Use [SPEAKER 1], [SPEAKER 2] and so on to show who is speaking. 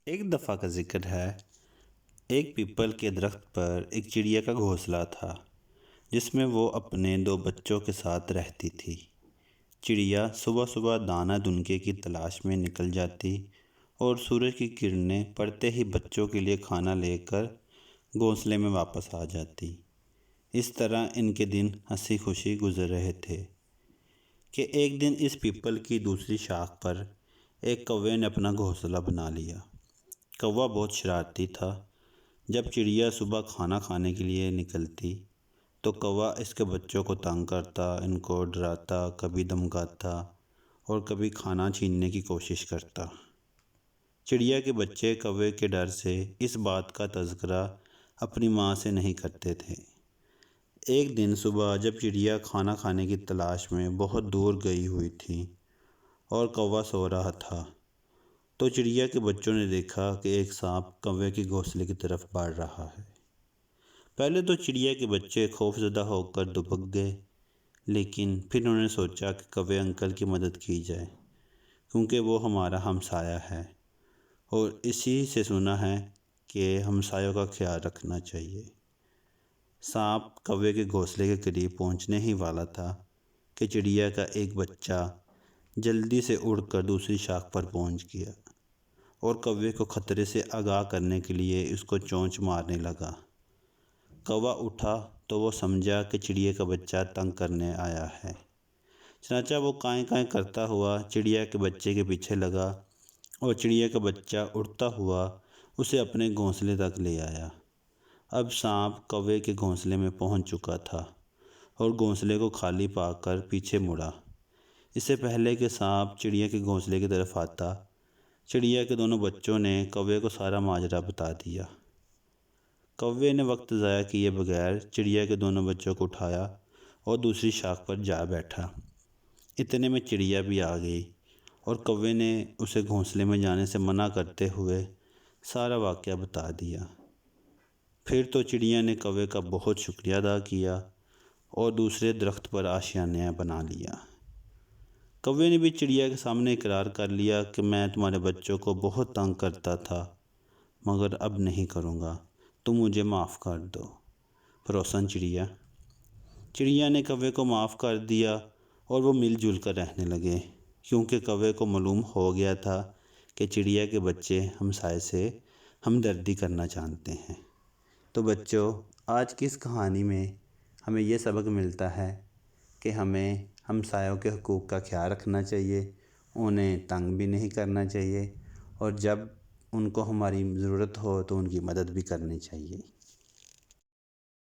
[SPEAKER 1] ایک دفعہ کا ذکر ہے، ایک پیپل کے درخت پر ایک چڑیا کا گھونسلہ تھا جس میں وہ اپنے 2 بچوں کے ساتھ رہتی تھی۔ چڑیا صبح صبح دانہ دنکے کی تلاش میں نکل جاتی اور سورج کی کرنیں پڑتے ہی بچوں کے لیے کھانا لے کر گھونسلے میں واپس آ جاتی۔ اس طرح ان کے دن ہنسی خوشی گزر رہے تھے کہ ایک دن اس پیپل کی دوسری شاخ پر ایک کوے نے اپنا گھونسلہ بنا لیا۔ کوا بہت شرارتی تھا۔ جب چڑیا صبح کھانا کھانے کے لیے نکلتی تو کوا اس کے بچوں کو تنگ کرتا، ان کو ڈراتا، کبھی دھمکاتا اور کبھی کھانا چھیننے کی کوشش کرتا۔ چڑیا کے بچے کوے کے ڈر سے اس بات کا تذکرہ اپنی ماں سے نہیں کرتے تھے۔ ایک دن صبح جب چڑیا کھانا کھانے کی تلاش میں بہت دور گئی ہوئی تھی اور کوا سو رہا تھا تو چڑیا کے بچوں نے دیکھا کہ ایک سانپ کوے کے گھونسلے کی طرف بڑھ رہا ہے۔ پہلے تو چڑیا کے بچے خوفزدہ ہو کر دبک گئے، لیکن پھر انہوں نے سوچا کہ کوے انکل کی مدد کی جائے کیونکہ وہ ہمارا ہمسایہ ہے اور اسی سے سنا ہے کہ ہمسایوں کا خیال رکھنا چاہیے۔ سانپ کوے کے گھونسلے کے قریب پہنچنے ہی والا تھا کہ چڑیا کا ایک بچہ جلدی سے اڑ کر دوسری شاخ پر پہنچ گیا اور کوے کو خطرے سے آگاہ کرنے کے لیے اس کو چونچ مارنے لگا۔ کوا اٹھا تو وہ سمجھا کہ چڑیا کا بچہ تنگ کرنے آیا ہے، چنانچہ وہ کائیں کائیں کرتا ہوا چڑیا کے بچے کے پیچھے لگا اور چڑیا کا بچہ اڑتا ہوا اسے اپنے گھونسلے تک لے آیا۔ اب سانپ کوے کے گھونسلے میں پہنچ چکا تھا اور گھونسلے کو خالی پا کر پیچھے مڑا۔ اس سے پہلے کہ سانپ چڑیا کے گھونسلے کی طرف آتا، چڑیا کے دونوں بچوں نے کوے کو سارا ماجرا بتا دیا۔ کوے نے وقت ضائع کیے بغیر چڑیا کے دونوں بچوں کو اٹھایا اور دوسری شاخ پر جا بیٹھا۔ اتنے میں چڑیا بھی آ گئی اور کوے نے اسے گھونسلے میں جانے سے منع کرتے ہوئے سارا واقعہ بتا دیا۔ پھر تو چڑیا نے کوے کا بہت شکریہ ادا کیا اور دوسرے درخت پر آشیانہ بنا لیا۔ کوے نے بھی چڑیا کے سامنے اقرار کر لیا کہ میں تمہارے بچوں کو بہت تنگ کرتا تھا مگر اب نہیں کروں گا، تم مجھے معاف کر دو۔ پروسن چڑیا۔ چڑیا نے کوے کو معاف کر دیا اور وہ مل جل کر رہنے لگے کیونکہ کوے کو معلوم ہو گیا تھا کہ چڑیا کے بچے ہمسائے سے ہمدردی کرنا جانتے ہیں۔ تو بچوں، آج کی اس کہانی میں ہمیں یہ سبق ملتا ہے کہ ہمیں ہمسایوں کے حقوق کا خیال رکھنا چاہیے، انہیں تنگ بھی نہیں کرنا چاہیے اور جب ان کو ہماری ضرورت ہو تو ان کی مدد بھی کرنی چاہیے۔